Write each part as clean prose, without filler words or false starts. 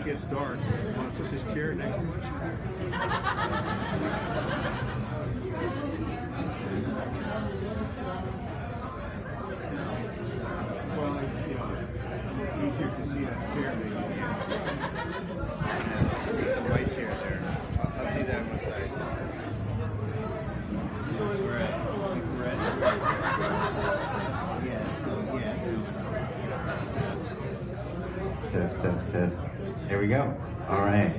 gets dark, I want to put this chair next to it. Well, easier to see that chair than you can. White chair there. I'll do that one side. Red. Test. There we go. All right.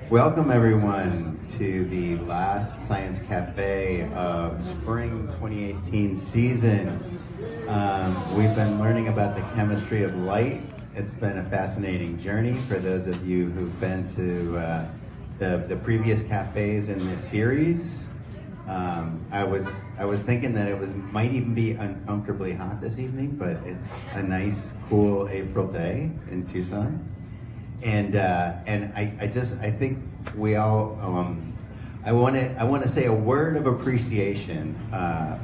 Welcome everyone to the last Science Cafe of spring 2018 season. We've been learning about the chemistry of light. It's been a fascinating journey for those of you who've been to the previous cafes in this series. I was thinking that it might even be uncomfortably hot this evening, but it's a nice, cool April day in Tucson, and I think we all I want to say a word of appreciation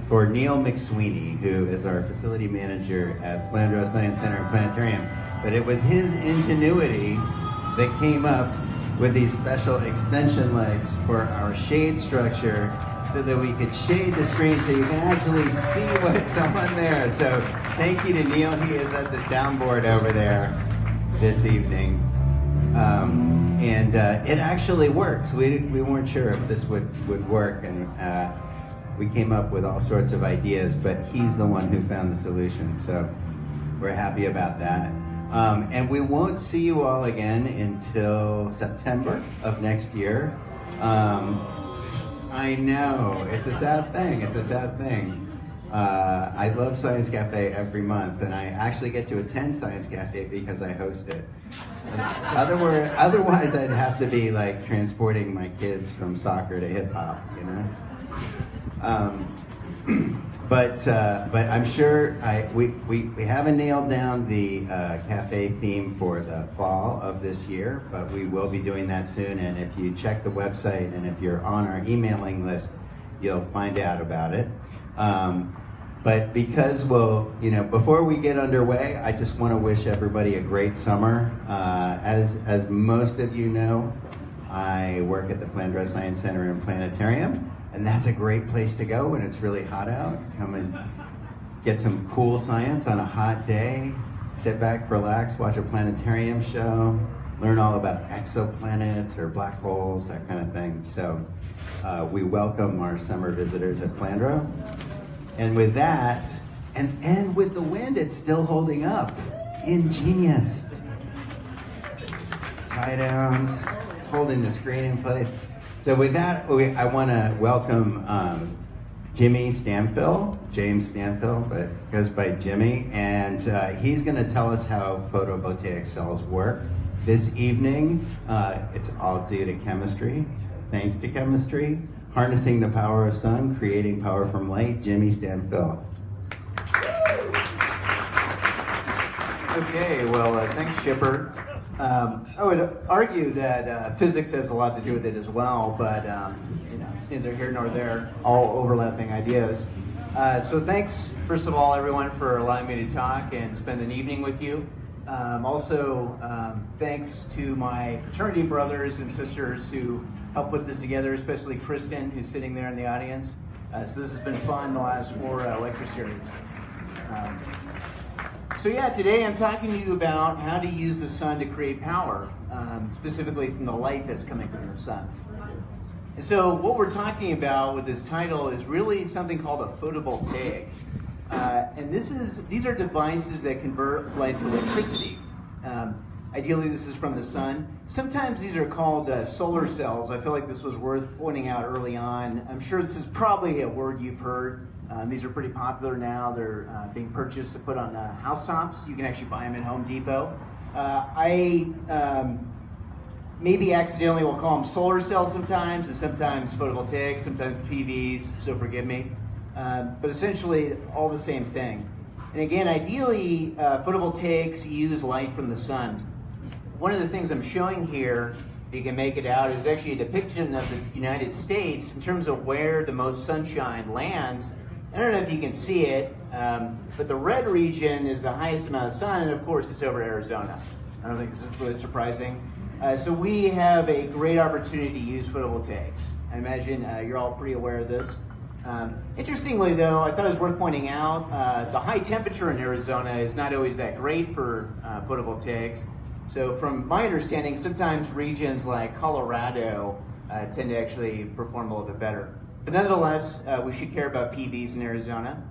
for Neil McSweeney, who is our facility manager at Flandreau Science Center and Planetarium. But it was his ingenuity that came up with these special extension legs for our shade structure, so that we could shade the screen so you can actually see what's on there. So thank you to Neil. He is at the soundboard over there this evening. And it actually works. We weren't sure if this would work, and we came up with all sorts of ideas, but he's the one who found the solution. So we're happy about that. And we won't see you all again until September of next year. I know, it's a sad thing. I love Science Cafe every month, and I actually get to attend Science Cafe because I host it. Otherwise, I'd have to be like transporting my kids from soccer to hip hop, you know. But I'm sure we haven't nailed down the cafe theme for the fall of this year, but we will be doing that soon. And if you check the website and if you're on our emailing list, you'll find out about it. But because before we get underway, I just want to wish everybody a great summer. As most of you know, I work at the Flandreau Science Center and Planetarium. And that's a great place to go when it's really hot out. Come and get some cool science on a hot day. Sit back, relax, watch a planetarium show, learn all about exoplanets or black holes, that kind of thing. So we welcome our summer visitors at Flandreau. And with that, and with the wind, it's still holding up. Ingenious. Tie downs, it's holding the screen in place. So with that, I want to welcome Jimmy Stanfill, James Stanfill, but goes by Jimmy, and he's going to tell us how photovoltaic cells work. This evening, it's all due to chemistry. Thanks to chemistry, harnessing the power of sun, creating power from light, Jimmy Stanfill. Okay, well, thanks, Chipper. I would argue that physics has a lot to do with it as well, but it's neither here nor there, all overlapping ideas. So thanks, first of all, everyone, for allowing me to talk and spend an evening with you. Also, thanks to my fraternity brothers and sisters who helped put this together, especially Kristen, who's sitting there in the audience. So this has been fun the last 4 lecture series. So yeah, today I'm talking to you about how to use the sun to create power, specifically from the light that's coming from the sun. And so what we're talking about with this title is really something called a photovoltaic. And these are devices that convert light to electricity. Ideally, this is from the sun. Sometimes these are called solar cells. I feel like this was worth pointing out early on. I'm sure this is probably a word you've heard. These are pretty popular now. They're being purchased to put on housetops. You can actually buy them at Home Depot. I maybe accidentally will call them solar cells sometimes, and sometimes photovoltaics, sometimes PVs, so forgive me. But essentially, all the same thing. And again, ideally, photovoltaics use light from the sun. One of the things I'm showing here, if you can make it out, is actually a depiction of the United States in terms of where the most sunshine lands. I don't know if you can see it, but the red region is the highest amount of sun, and of course it's over Arizona. I don't think this is really surprising. So we have a great opportunity to use photovoltaics. I imagine you're all pretty aware of this. Interestingly, though, I thought it was worth pointing out the high temperature in Arizona is not always that great for photovoltaics. So from my understanding, sometimes regions like Colorado tend to actually perform a little bit better. But nonetheless, we should care about PVs in Arizona.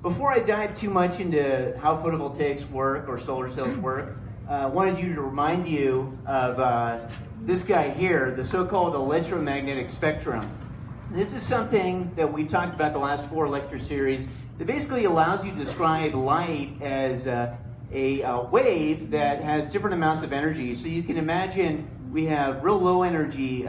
Before I dive too much into how photovoltaics work or solar cells work, I wanted to remind you of this guy here, the so-called electromagnetic spectrum. This is something that we've talked about the last 4 lecture series that basically allows you to describe light as a wave that has different amounts of energy. So you can imagine we have real low energy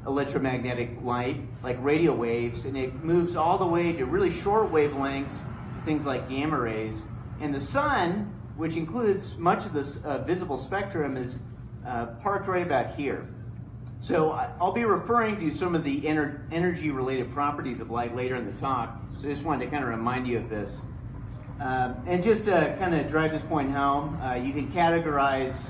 electromagnetic light, like radio waves, and it moves all the way to really short wavelengths, things like gamma rays. And the sun, which includes much of this visible spectrum, is parked right about here. So I'll be referring to some of the energy-related properties of light later in the talk, so I just wanted to kind of remind you of this. And just to kind of drive this point home, you can categorize,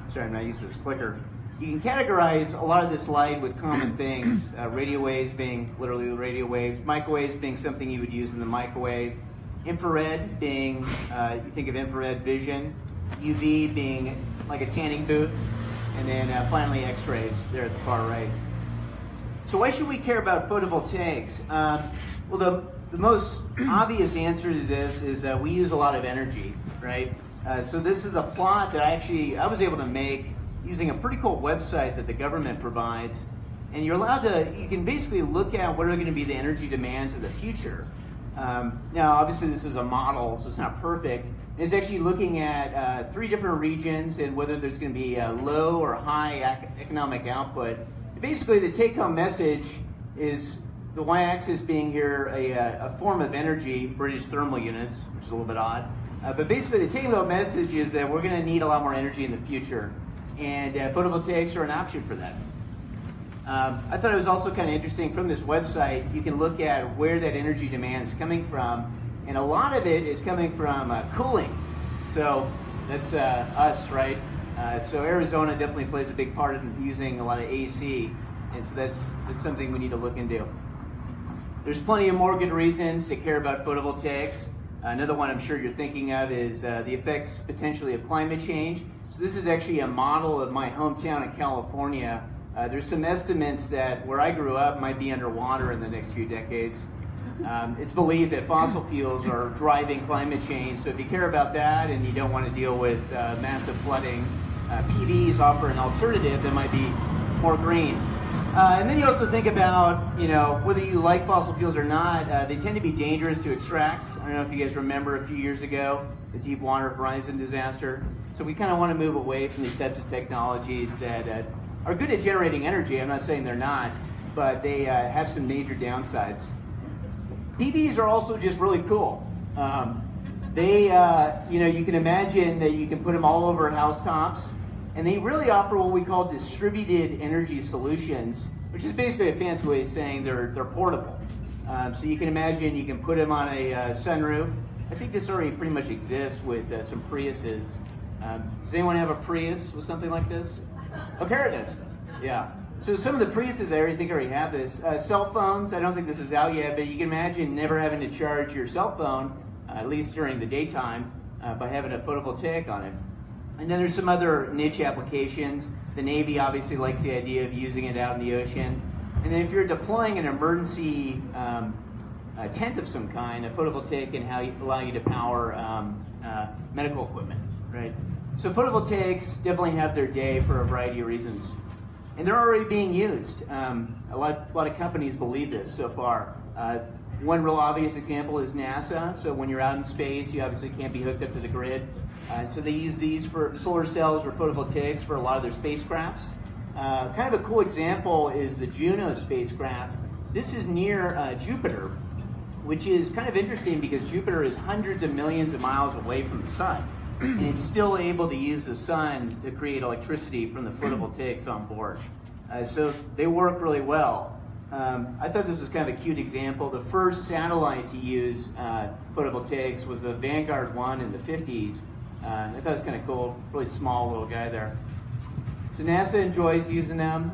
sorry, I'm not used to this clicker. You can categorize a lot of this light with common things, radio waves being literally the radio waves, microwaves being something you would use in the microwave, infrared being, you think of infrared vision, UV being like a tanning booth, and then finally X-rays there at the far right. So why should we care about photovoltaics? Well, the most obvious answer to this is we use a lot of energy, right? So this is a plot that I was able to make using a pretty cool website that the government provides. And you can basically look at what are going to be the energy demands of the future. Now, obviously, this is a model, so it's not perfect. It's actually looking at 3 different regions and whether there's going to be a low or high economic output. Basically, the take-home message is the y-axis being here a form of energy, British thermal units, which is a little bit odd. But basically, the take-home message is that we're going to need a lot more energy in the future, and photovoltaics are an option for that. I thought it was also kind of interesting from this website, you can look at where that energy demand is coming from, and a lot of it is coming from cooling. So that's us, right? So Arizona definitely plays a big part in using a lot of AC, and so that's something we need to look into. There's plenty of more good reasons to care about photovoltaics. Another one I'm sure you're thinking of is the effects potentially of climate change. So this is actually a model of my hometown in California. There's some estimates that where I grew up might be underwater in the next few decades. It's believed that fossil fuels are driving climate change, so if you care about that and you don't want to deal with massive flooding, PVs offer an alternative that might be more green. And then you also think about, whether you like fossil fuels or not, they tend to be dangerous to extract. I don't know if you guys remember a few years ago, the Deepwater Horizon disaster. So we kind of want to move away from these types of technologies that are good at generating energy. I'm not saying they're not, but they have some major downsides. PVs are also just really cool. You can imagine that you can put them all over housetops, and they really offer what we call distributed energy solutions, which is basically a fancy way of saying they're portable. So you can imagine you can put them on a sunroof. I think this already pretty much exists with some Priuses. Does anyone have a Prius with something like this? Oh, Kara does. Yeah. So some of the Priuses I think already have this. Cell phones, I don't think this is out yet, but you can imagine never having to charge your cell phone, at least during the daytime, by having a photovoltaic on it. And then there's some other niche applications. The Navy obviously likes the idea of using it out in the ocean. And then if you're deploying an emergency tent of some kind, a photovoltaic can allow you to power medical equipment, right? So photovoltaics definitely have their day for a variety of reasons. And they're already being used. A lot of companies believe this so far. One real obvious example is NASA. So when you're out in space, you obviously can't be hooked up to the grid. So they use these for solar cells or photovoltaics for a lot of their spacecrafts. Kind of a cool example is the Juno spacecraft. This is near Jupiter, which is kind of interesting because Jupiter is hundreds of millions of miles away from the sun. And it's still able to use the sun to create electricity from the photovoltaics on board. So they work really well. I thought this was kind of a cute example. The first satellite to use photovoltaics was the Vanguard 1 in the 50s. I thought it was kind of cool, really small little guy there. So NASA enjoys using them.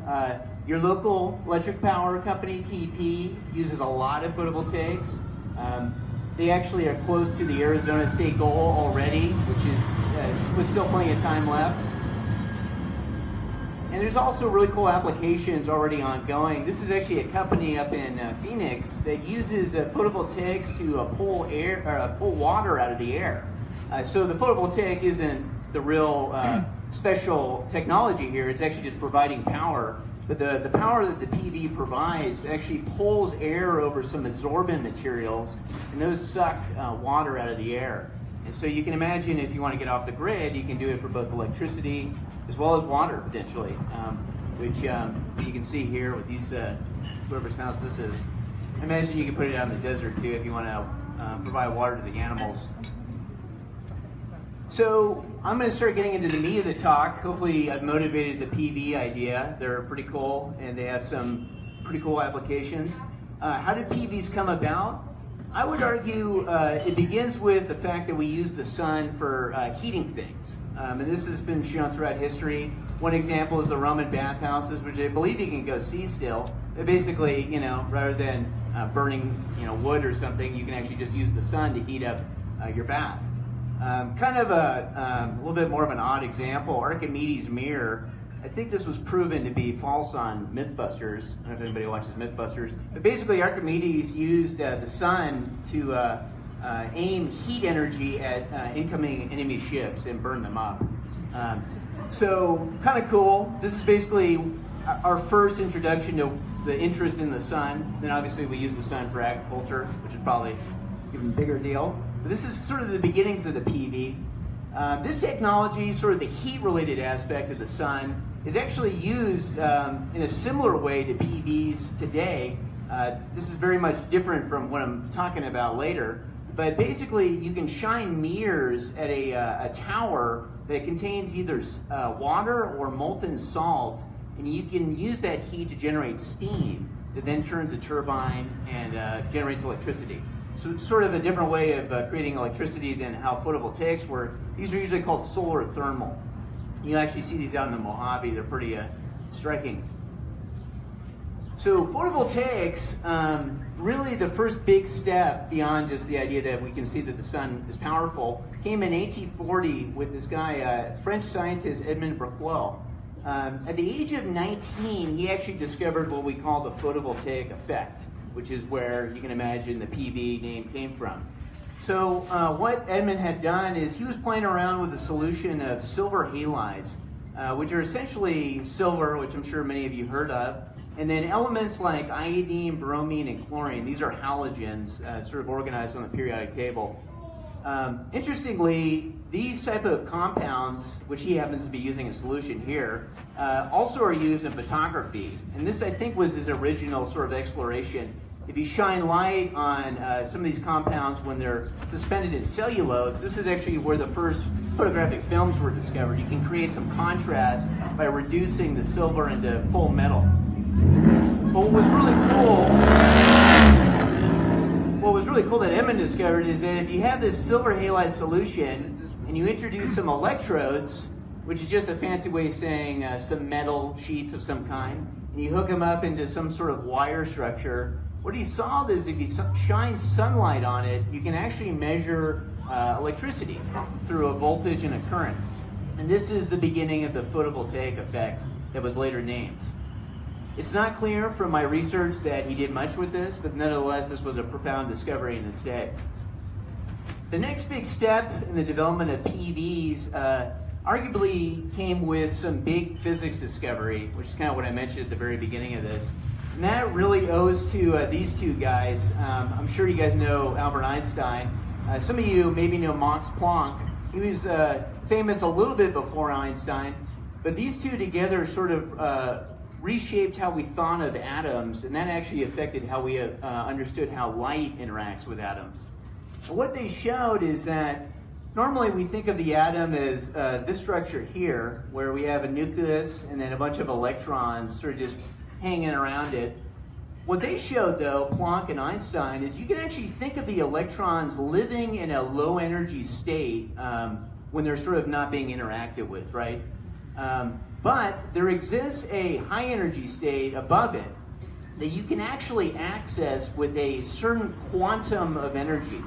Your local electric power company, TEP, uses a lot of photovoltaics. They actually are close to the Arizona state goal already, which is with still plenty of time left. And there's also really cool applications already ongoing. This is actually a company up in Phoenix that uses photovoltaics to pull water out of the air. So the photovoltaic isn't the real special technology here. It's actually just providing power. But the power that the PV provides actually pulls air over some adsorbent materials, and those suck water out of the air. And so you can imagine if you want to get off the grid, you can do it for both electricity as well as water, potentially, which you can see here with these, whoever's house this is. I imagine you can put it out in the desert, too, if you want to provide water to the animals. So I'm going to start getting into the meat of the talk. Hopefully I've motivated the PV idea. They're pretty cool, and they have some pretty cool applications. How did PVs come about? I would argue it begins with the fact that we use the sun for heating things. And this has been shown throughout history. One example is the Roman bathhouses, which I believe you can go see still. But basically, rather than burning wood or something, you can actually just use the sun to heat up your bath. Kind of a little bit more of an odd example, Archimedes' mirror. I think this was proven to be false on Mythbusters. I don't know if anybody watches Mythbusters. But basically, Archimedes used the sun to aim heat energy at incoming enemy ships and burn them up. So, kind of cool. This is basically our first introduction to the interest in the sun. Then obviously we use the sun for agriculture, which is probably an even bigger deal. But this is sort of the beginnings of the PV. This technology, sort of the heat-related aspect of the sun, is actually used in a similar way to PVs today. This is very much different from what I'm talking about later. But basically, you can shine mirrors at a tower that contains either water or molten salt, and you can use that heat to generate steam that then turns a turbine and generates electricity. So it's sort of a different way of creating electricity than how photovoltaics work. These are usually called solar thermal. You actually see these out in the Mojave. They're pretty striking. So photovoltaics, really the first big step beyond just the idea that we can see that the sun is powerful, came in 1840 with this guy, French scientist Edmond Becquerel. At the age of 19, he actually discovered what we call the photovoltaic effect, which is where you can imagine the PV name came from. So what Edmond had done is he was playing around with a solution of silver halides, which are essentially silver, which I'm sure many of you heard of, and then elements like iodine, bromine, and chlorine. These are halogens, sort of organized on the periodic table. Interestingly, these type of compounds, which he happens to be using a solution here, also are used in photography. And this, I think, was his original sort of exploration. If you shine light on some of these compounds when they're suspended in cellulose, this is actually where the first photographic films were discovered. You can create some contrast by reducing the silver into full metal. But what was really cool that Edmond discovered is that if you have this silver halide solution and you introduce some electrodes, which is just a fancy way of saying some metal sheets of some kind, and you hook them up into some sort of wire structure, what he saw is if you shine sunlight on it, you can actually measure electricity through a voltage and a current. And this is the beginning of the photovoltaic effect that was later named. It's not clear from my research that he did much with this, but nonetheless, this was a profound discovery in its day. The next big step in the development of PVs arguably came with some big physics discovery, which is kind of what I mentioned at the very beginning of this. And that really owes to these two guys. I'm sure you guys know Albert Einstein. Some of you maybe know Max Planck. He was famous a little bit before Einstein, but these two together sort of reshaped how we thought of atoms, and that actually affected how we understood how light interacts with atoms. And what they showed is that normally we think of the atom as this structure here, where we have a nucleus and then a bunch of electrons sort of just hanging around it. What they showed, though, Planck and Einstein, is you can actually think of the electrons living in a low energy state when they're sort of not being interacted with, right? But there exists a high energy state above it that you can actually access with a certain quantum of energy.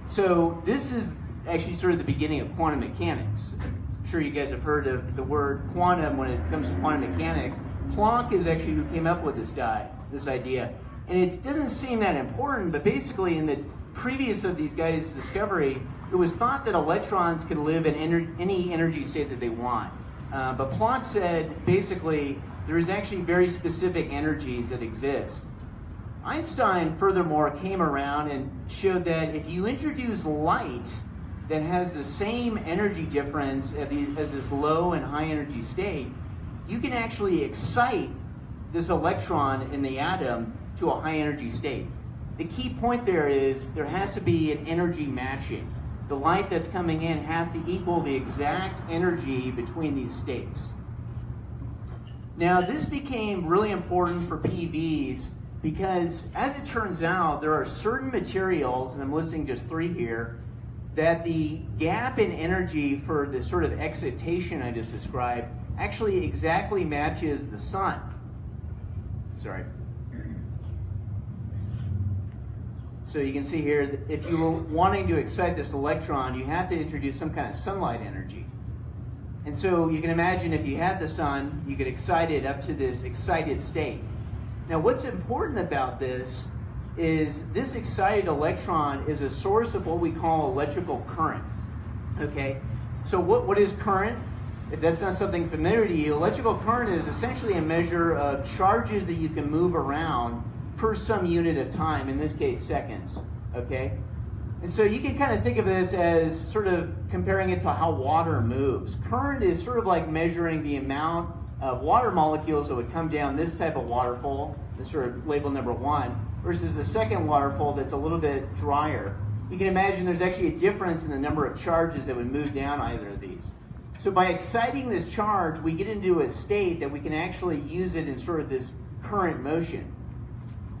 So this is actually sort of the beginning of quantum mechanics. I'm sure you guys have heard of the word quantum when it comes to quantum mechanics. Planck is actually who came up with this idea. And it doesn't seem that important, but basically in the previous of these guys' discovery, it was thought that electrons could live in any energy state that they want. But Planck said, basically, there is actually very specific energies that exist. Einstein, furthermore, came around and showed that if you introduce light that has the same energy difference as this low and high energy state, you can actually excite this electron in the atom to a high energy state. The key point there is there has to be an energy matching. The light that's coming in has to equal the exact energy between these states. Now, this became really important for PVs because, as it turns out, there are certain materials, and I'm listing just 3 here, that the gap in energy for the sort of excitation I just described actually exactly matches the sun. Sorry. So you can see here that if you were wanting to excite this electron, you have to introduce some kind of sunlight energy. And so you can imagine if you had the sun, you could excite it up to this excited state. Now what's important about this is this excited electron is a source of what we call electrical current. Okay, so what is current? If that's not something familiar to you, electrical current is essentially a measure of charges that you can move around per some unit of time, in this case seconds, okay? And so you can kind of think of this as sort of comparing it to how water moves. Current is sort of like measuring the amount of water molecules that would come down this type of waterfall, this sort of label number 1, versus the second waterfall that's a little bit drier. You can imagine there's actually a difference in the number of charges that would move down either of these. So by exciting this charge, we get into a state that we can actually use it in sort of this current motion.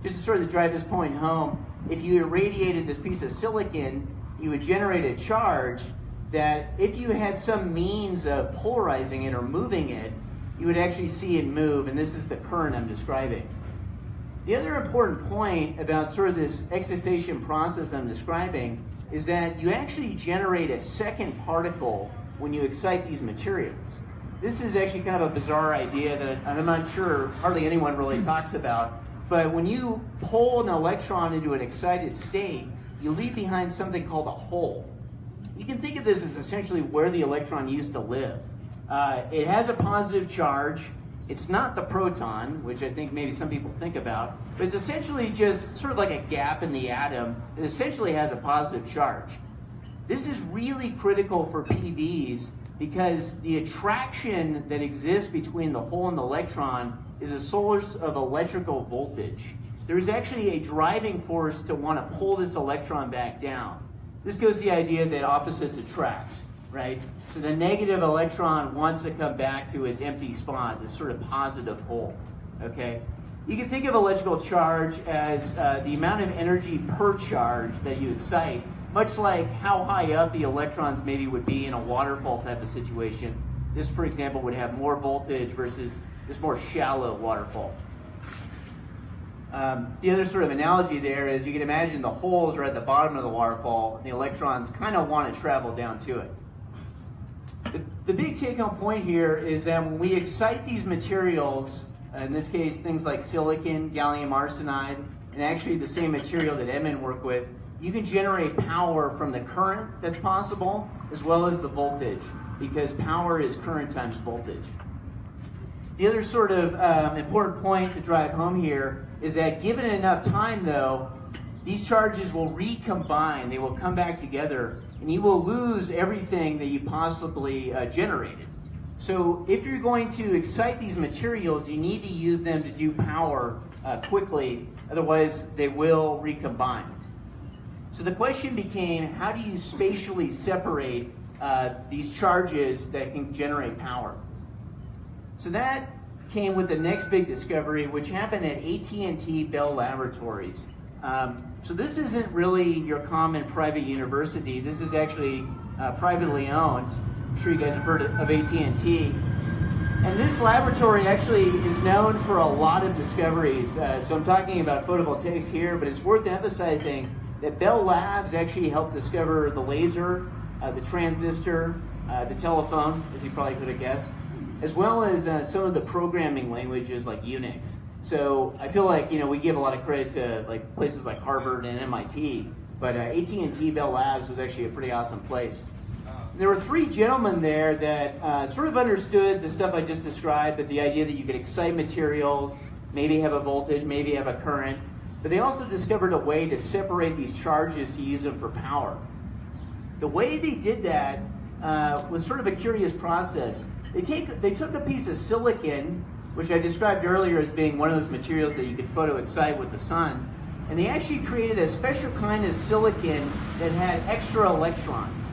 Just to sort of drive this point home, if you irradiated this piece of silicon, you would generate a charge that if you had some means of polarizing it or moving it, you would actually see it move, and this is the current I'm describing. The other important point about sort of this excitation process I'm describing is that you actually generate a second particle when you excite these materials. This is actually kind of a bizarre idea that I'm not sure hardly anyone really talks about. But when you pull an electron into an excited state, you leave behind something called a hole. You can think of this as essentially where the electron used to live. It has a positive charge. It's not the proton, which I think maybe some people think about, but it's essentially just sort of like a gap in the atom that essentially has a positive charge. This is really critical for PVs because the attraction that exists between the hole and the electron is a source of electrical voltage. There is actually a driving force to want to pull this electron back down. This goes to the idea that opposites attract, right? So the negative electron wants to come back to its empty spot, this sort of positive hole, okay? You can think of electrical charge as the amount of energy per charge that you excite, much like how high up the electrons maybe would be in a waterfall type of situation. This, for example, would have more voltage versus this more shallow waterfall. The other sort of analogy there is you can imagine the holes are at the bottom of the waterfall and the electrons kind of want to travel down to it. The big take-home point here is that when we excite these materials, in this case things like silicon, gallium arsenide, and actually the same material that Edmund worked with, you can generate power from the current that's possible as well as the voltage, because power is current times voltage. The other sort of important point to drive home here is that given enough time, though, these charges will recombine. They will come back together, and you will lose everything that you possibly generated. So if you're going to excite these materials, you need to use them to do power quickly, otherwise they will recombine. So the question became, how do you spatially separate these charges that can generate power? So that came with the next big discovery, which happened at AT&T Bell Laboratories. So this isn't really your common private university. This is actually privately owned. I'm sure you guys have heard of AT&T. And this laboratory actually is known for a lot of discoveries. So I'm talking about photovoltaics here, but it's worth emphasizing that Bell Labs actually helped discover the laser, the transistor, the telephone, as you probably could have guessed, as well as some of the programming languages like Unix. So I feel like we give a lot of credit to like places like Harvard and MIT, but AT&T Bell Labs was actually a pretty awesome place. There were three gentlemen there that sort of understood the stuff I just described, but the idea that you could excite materials, maybe have a voltage, maybe have a current, but they also discovered a way to separate these charges to use them for power. The way they did that was sort of a curious process. They took a piece of silicon, which I described earlier as being one of those materials that you could photoexcite with the sun, and they actually created a special kind of silicon that had extra electrons.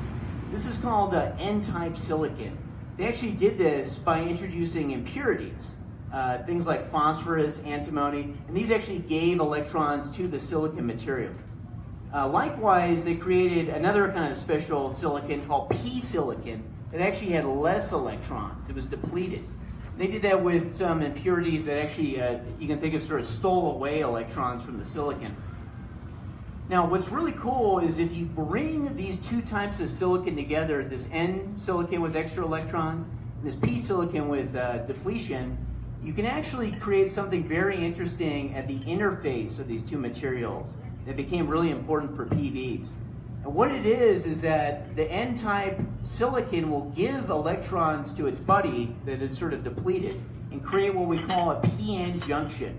This is called N-type silicon. They actually did this by introducing impurities, things like phosphorus, antimony, and these actually gave electrons to the silicon material. Likewise, they created another kind of special silicon called P-silicon that actually had less electrons. It was depleted. They did that with some impurities that actually, you can think of sort of stole away electrons from the silicon. Now, what's really cool is if you bring these two types of silicon together, this N silicon with extra electrons, and this P silicon with depletion, you can actually create something very interesting at the interface of these two materials that became really important for PVs. And what it is that the N-type silicon will give electrons to its buddy that is sort of depleted and create what we call a PN junction.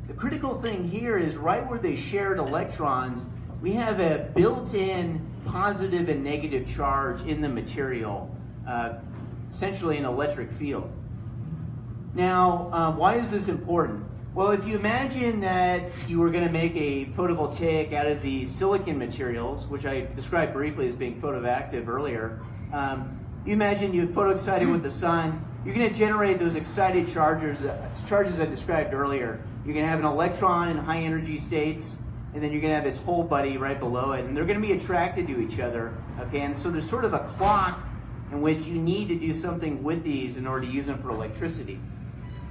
The critical thing here is right where they shared electrons, we have a built-in positive and negative charge in the material, essentially an electric field. Now, why is this important? Well, if you imagine that you were going to make a photovoltaic out of the silicon materials, which I described briefly as being photoactive earlier, you imagine you photoexcite it with the sun, you're going to generate those excited charges I described earlier. You're going to have an electron in high energy states, and then you're going to have its whole buddy right below it, and they're going to be attracted to each other, okay? And so there's sort of a clock in which you need to do something with these in order to use them for electricity.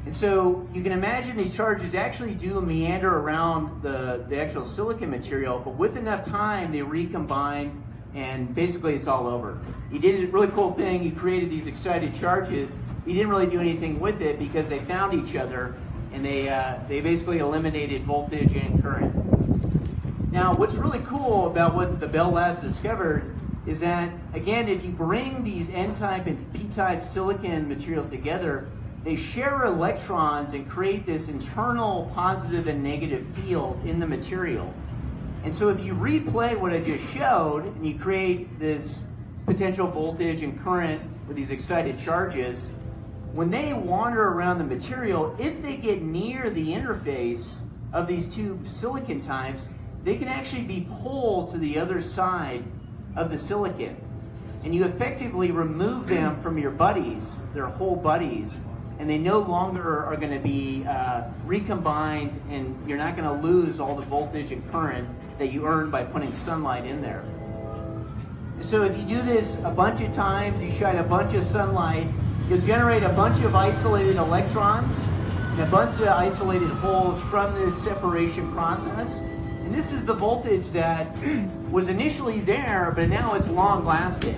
And so you can imagine these charges actually do meander around the actual silicon material, but with enough time, they recombine, and basically it's all over. You did a really cool thing, you created these excited charges, you didn't really do anything with it because they found each other, and they basically eliminated voltage and current. Now, what's really cool about what the Bell Labs discovered is that, again, if you bring these N-type and P-type silicon materials together, they share electrons and create this internal positive and negative field in the material. And so if you replay what I just showed, and you create this potential voltage and current with these excited charges, when they wander around the material, if they get near the interface of these two silicon types, they can actually be pulled to the other side of the silicon. And you effectively remove them from your buddies, their whole buddies, and they no longer are going to be recombined, and you're not going to lose all the voltage and current that you earned by putting sunlight in there. So if you do this a bunch of times, you shine a bunch of sunlight, you'll generate a bunch of isolated electrons and a bunch of isolated holes from this separation process. And this is the voltage that was initially there, but now it's long lasting.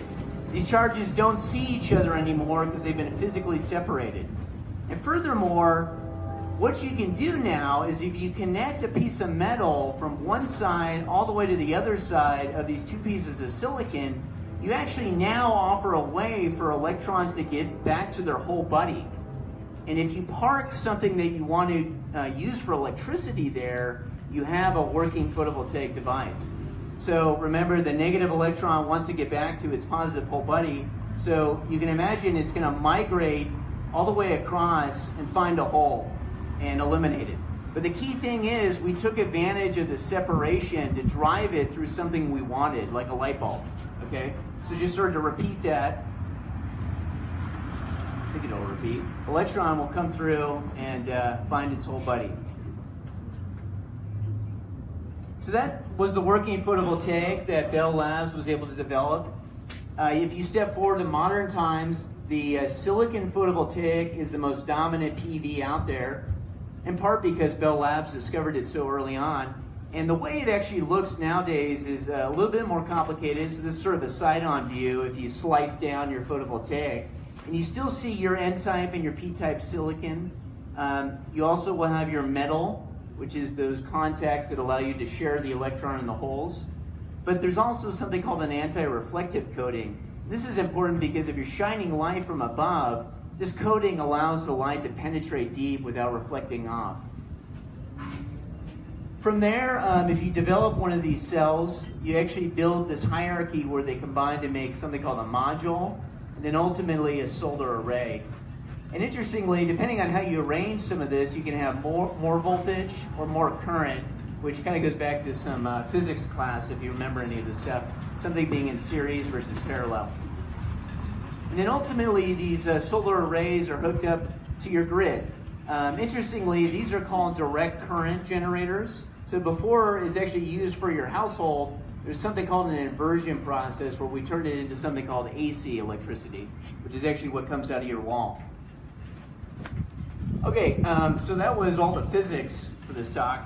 These charges don't see each other anymore because they've been physically separated. And furthermore, what you can do now is if you connect a piece of metal from one side all the way to the other side of these two pieces of silicon, you actually now offer a way for electrons to get back to their whole buddy. And if you park something that you want to use for electricity there, you have a working photovoltaic device. So remember, the negative electron wants to get back to its positive whole buddy, so you can imagine it's going to migrate all the way across and find a hole and eliminate it. But the key thing is we took advantage of the separation to drive it through something we wanted, like a light bulb, okay? So just sort of to repeat that, I think it'll repeat. Electron will come through and find its whole buddy. So that was the working photovoltaic that Bell Labs was able to develop. If you step forward to modern times, the silicon photovoltaic is the most dominant PV out there, in part because Bell Labs discovered it so early on. And the way it actually looks nowadays is a little bit more complicated. So this is sort of a side-on view if you slice down your photovoltaic. And you still see your N-type and your P-type silicon. You also will have your metal, which is those contacts that allow you to share the electron in the holes. But there's also something called an anti-reflective coating. This is important because if you're shining light from above, this coating allows the light to penetrate deep without reflecting off. From there, if you develop one of these cells, you actually build this hierarchy where they combine to make something called a module, and then ultimately a solar array. And interestingly, depending on how you arrange some of this, you can have more voltage or more current, which kind of goes back to some physics class, if you remember any of this stuff, something being in series versus parallel. And then ultimately, these solar arrays are hooked up to your grid. Interestingly, these are called direct current generators. So before it's actually used for your household, there's something called an inversion process where we turn it into something called AC electricity, which is actually what comes out of your wall. Okay, so that was all the physics for this talk.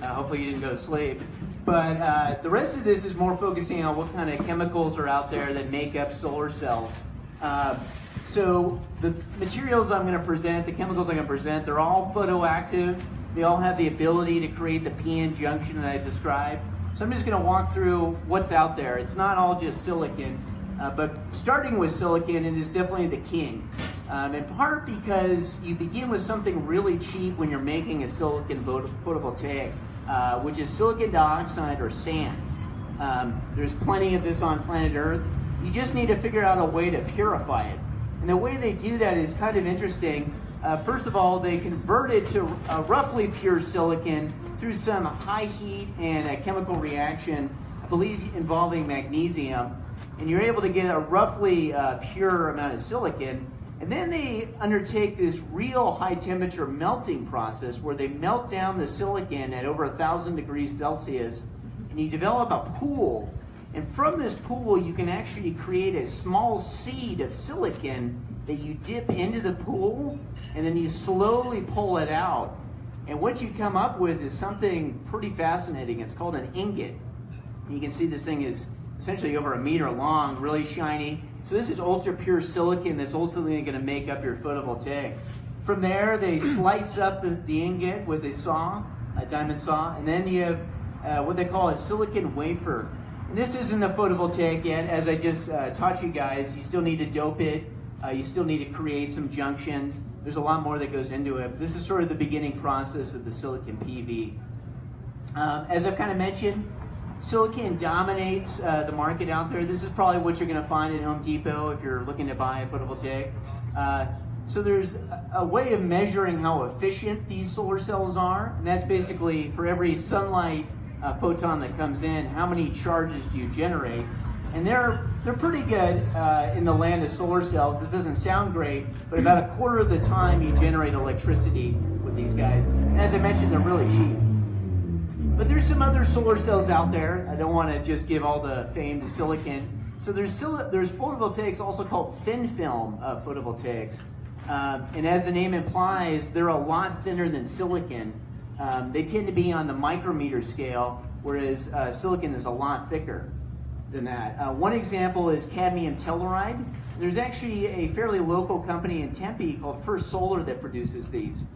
Hopefully you didn't go to sleep. But the rest of this is more focusing on what kind of chemicals are out there that make up solar cells. So the materials I'm going to present, the chemicals I'm going to present, they're all photoactive. They all have the ability to create the p-n junction that I described. So I'm just going to walk through what's out there. It's not all just silicon, but starting with silicon, it is definitely the king. In part because you begin with something really cheap when you're making a silicon photovoltaic, which is silicon dioxide or sand. There's plenty of this on planet Earth. You just need to figure out a way to purify it. And the way they do that is kind of interesting. First of all, they convert it to roughly pure silicon through some high heat and a chemical reaction, I believe involving magnesium. And you're able to get a roughly pure amount of silicon. And then they undertake this real high temperature melting process where they melt down the silicon at over 1,000 degrees Celsius, and you develop a pool. And from this pool, you can actually create a small seed of silicon that you dip into the pool, and then you slowly pull it out. And what you come up with is something pretty fascinating. It's called an ingot. And you can see this thing is essentially over 1 meter long, really shiny. So this is ultra pure silicon that's ultimately going to make up your photovoltaic. From there, they slice up the ingot with a saw, a diamond saw, and then you have what they call a silicon wafer. And this isn't a photovoltaic yet. As I just taught you guys, you still need to dope it. You still need to create some junctions. There's a lot more that goes into it. This is sort of the beginning process of the silicon PV. As I've kind of mentioned, silicon dominates the market out there. This is probably what you're going to find at Home Depot if you're looking to buy a photovoltaic. So there's a way of measuring how efficient these solar cells are, and that's basically for every sunlight photon that comes in, how many charges do you generate? And they're pretty good in the land of solar cells. This doesn't sound great, but about 1/4 of the time you generate electricity with these guys. And as I mentioned, they're really cheap. But there's some other solar cells out there. I don't want to just give all the fame to silicon. So there's photovoltaics also called thin film photovoltaics. And as the name implies, they're a lot thinner than silicon. They tend to be on the micrometer scale, whereas silicon is a lot thicker than that. One example is cadmium telluride. There's actually a fairly local company in Tempe called First Solar that produces these.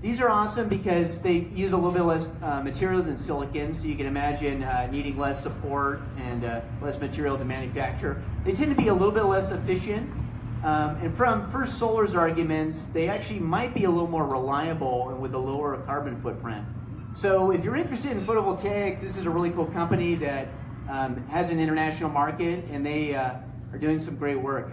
These are awesome because they use a little bit less material than silicon, so you can imagine needing less support and less material to manufacture. They tend to be a little bit less efficient. And from First Solar's arguments, they actually might be a little more reliable and with a lower carbon footprint. So if you're interested in photovoltaics, this is a really cool company that has an international market, and they are doing some great work.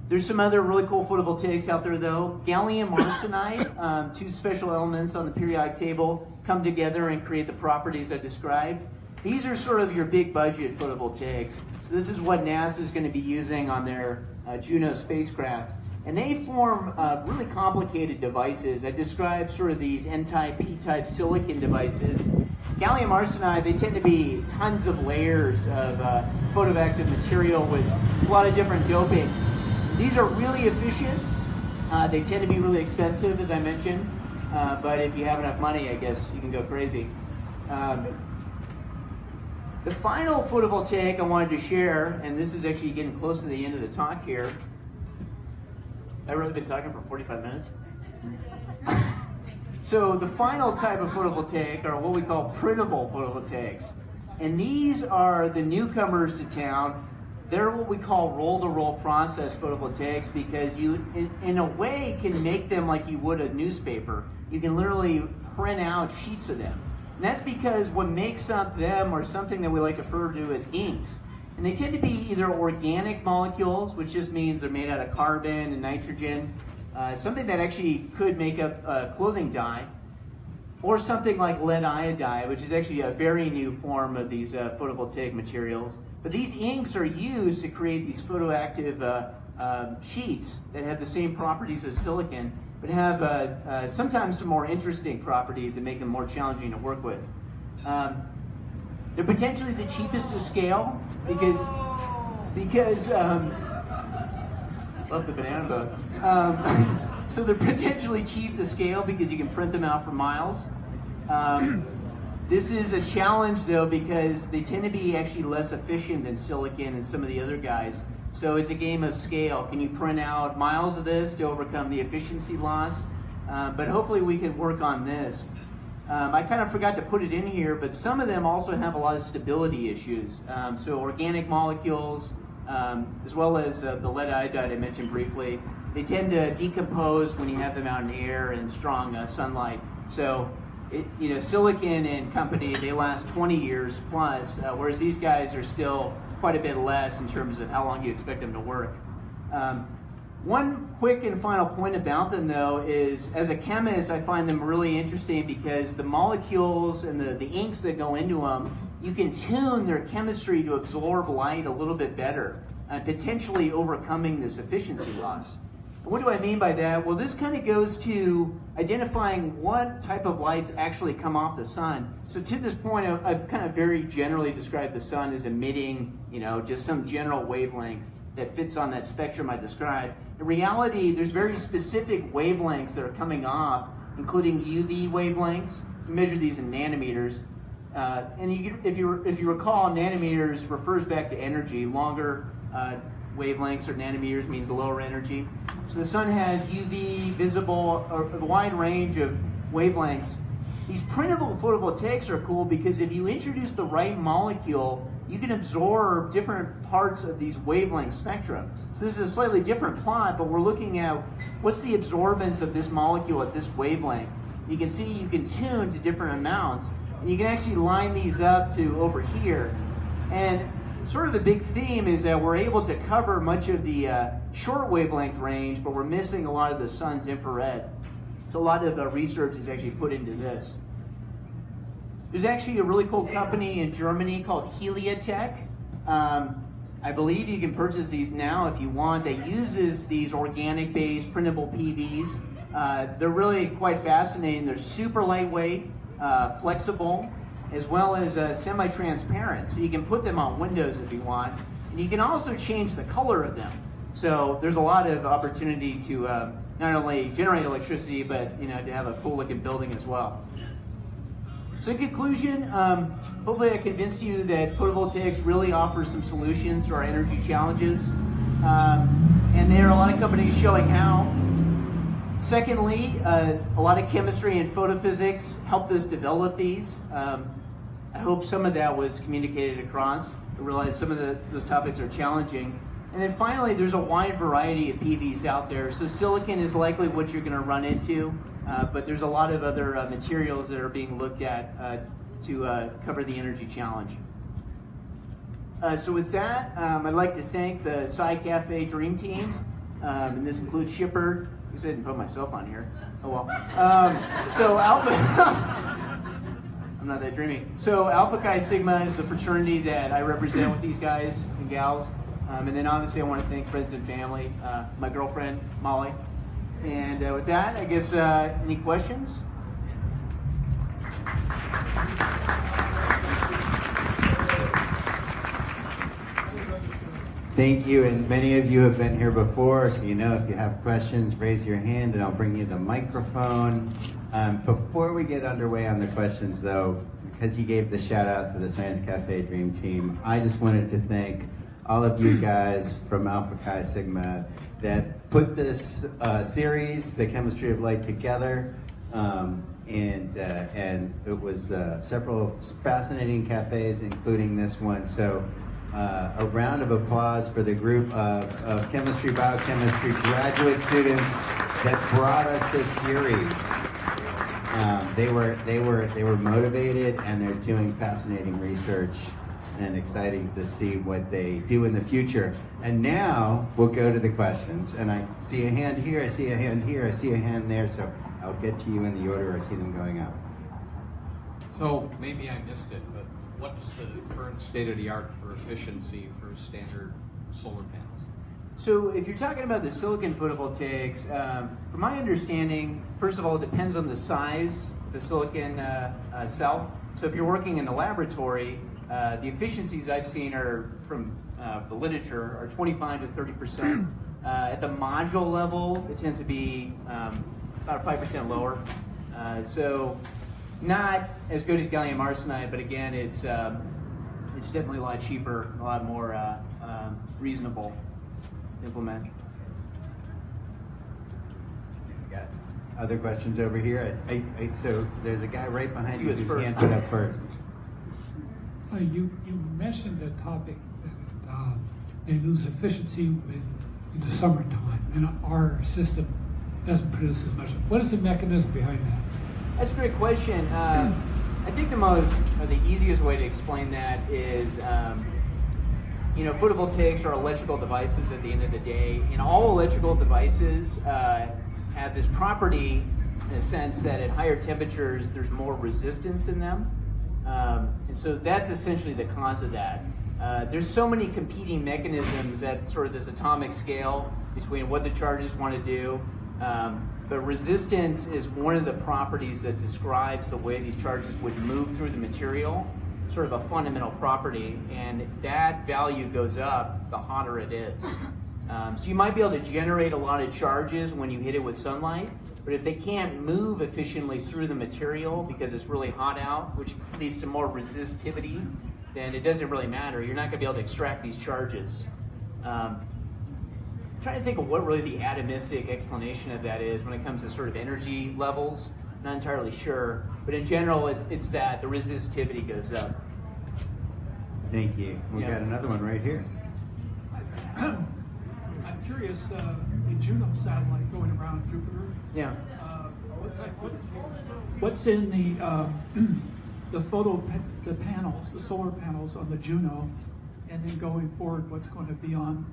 There's some other really cool photovoltaics out there though. Gallium arsenide, two special elements on the periodic table, come together and create the properties I described. These are sort of your big budget photovoltaics. So this is what NASA is going to be using on their Juno spacecraft. And they form really complicated devices. I described sort of these N-type, P-type silicon devices. Gallium arsenide, they tend to be tons of layers of photoactive material with a lot of different doping. These are really efficient. They tend to be really expensive, as I mentioned. But if you have enough money, I guess you can go crazy. The final photovoltaic I wanted to share, and this is actually getting close to the end of the talk here. I've really been talking for 45 minutes. So the final type of photovoltaic are what we call printable photovoltaics. And these are the newcomers to town. They're what we call roll-to-roll process photovoltaics because you, in a way, can make them like you would a newspaper. You can literally print out sheets of them. And that's because what makes up them are something that we like to refer to as inks. And they tend to be either organic molecules, which just means they're made out of carbon and nitrogen, something that actually could make up clothing dye, or something like lead iodide, which is actually a very new form of these photovoltaic materials. But these inks are used to create these photoactive sheets that have the same properties as silicon, but have sometimes some more interesting properties that make them more challenging to work with. They're potentially the cheapest to scale because love the banana boat. So they're potentially cheap to scale because you can print them out for miles. This is a challenge though because they tend to be actually less efficient than silicon and some of the other guys. So it's a game of scale. Can you print out miles of this to overcome the efficiency loss? But hopefully we can work on this. I kind of forgot to put it in here, but some of them also have a lot of stability issues. So organic molecules, as well as the lead iodide I mentioned briefly, they tend to decompose when you have them out in the air and strong sunlight. So, silicon and company, they last 20 years plus, whereas these guys are still quite a bit less in terms of how long you expect them to work. One quick and final point about them, though, is as a chemist, I find them really interesting because the molecules and the inks that go into them, you can tune their chemistry to absorb light a little bit better, potentially overcoming this efficiency loss. And what do I mean by that? Well, this kind of goes to identifying what type of lights actually come off the sun. So to this point, I've kind of very generally described the sun as emitting, just some general wavelength that fits on that spectrum I described. In reality, there's very specific wavelengths that are coming off, including UV wavelengths. We measure these in nanometers. And if you recall, nanometers refers back to energy. Longer wavelengths or nanometers means lower energy. So the sun has UV, visible, or a wide range of wavelengths. These printable photovoltaics are cool because if you introduce the right molecule, you can absorb different parts of these wavelength spectrum. So this is a slightly different plot, but we're looking at what's the absorbance of this molecule at this wavelength. You can see you can tune to different amounts, and you can actually line these up to over here. And sort of the big theme is that we're able to cover much of the short wavelength range, but we're missing a lot of the sun's infrared. So a lot of research is actually put into this. There's actually a really cool company in Germany called Heliotech. I believe you can purchase these now if you want. That uses these organic-based printable PVs. They're really quite fascinating. They're super lightweight, flexible, as well as semi-transparent. So you can put them on windows if you want. And you can also change the color of them. So there's a lot of opportunity to not only generate electricity, but to have a cool-looking building as well. So in conclusion, hopefully I convinced you that photovoltaics really offers some solutions to our energy challenges. And there are a lot of companies showing how. Secondly, a lot of chemistry and photophysics helped us develop these. I hope some of that was communicated across. I realize some of those topics are challenging. And then finally, there's a wide variety of PVs out there. So silicon is likely what you're going to run into, but there's a lot of other materials that are being looked at to cover the energy challenge. So with that, I'd like to thank the Sci Cafe Dream Team, and this includes Shipper. I guess I didn't put myself on here. Oh well. So Alpha. I'm not that dreamy. So Alpha Chi Sigma is the fraternity that I represent with these guys and gals. And then obviously I want to thank friends and family, my girlfriend, Molly. And with that, I guess, any questions? Thank you, and many of you have been here before, so you know if you have questions, raise your hand and I'll bring you the microphone. Before we get underway on the questions though, because you gave the shout out to the Science Cafe Dream Team, I just wanted to thank all of you guys from Alpha Chi Sigma that put this series, The Chemistry of Light, together. And it was several fascinating cafes, including this one. So a round of applause for the group of chemistry, biochemistry graduate students that brought us this series. They were motivated, and they're doing fascinating research, and exciting to see what they do in the future. And now we'll go to the questions. And I see a hand here, I see a hand here, I see a hand there. So I'll get to you in the order I see them going up. So maybe I missed it, but what's the current state of the art for efficiency for standard solar panels? So if you're talking about the silicon photovoltaics, from my understanding, first of all, it depends on the size of the silicon cell. So if you're working in a laboratory, the efficiencies I've seen are from the literature are 25 to 30%. At the module level, it tends to be about 5% lower. So not as good as gallium arsenide, but again, it's definitely a lot cheaper, a lot more reasonable to implement. Got other questions over here? So there's a guy right behind you whose first. hand put up first. You mentioned the topic that they lose efficiency in the summertime, and our system doesn't produce as much. What is the mechanism behind that? That's a great question. I think the easiest way to explain that is, photovoltaics are electrical devices at the end of the day, and all electrical devices have this property in a sense that at higher temperatures there's more resistance in them. And so that's essentially the cause of that. There's so many competing mechanisms at sort of this atomic scale between what the charges want to do. But resistance is one of the properties that describes the way these charges would move through the material, sort of a fundamental property. And that value goes up the hotter it is. So you might be able to generate a lot of charges when you hit it with sunlight, but if they can't move efficiently through the material because it's really hot out, which leads to more resistivity, then it doesn't really matter. You're not going to be able to extract these charges. I'm trying to think of what really the atomistic explanation of that is when it comes to sort of energy levels. Not entirely sure, but in general, it's that the resistivity goes up. Thank you. We've got another one right here. I'm curious, the Juno satellite going around Jupiter. Yeah. What's in the panels, the solar panels on the Juno, and then going forward, what's going to be on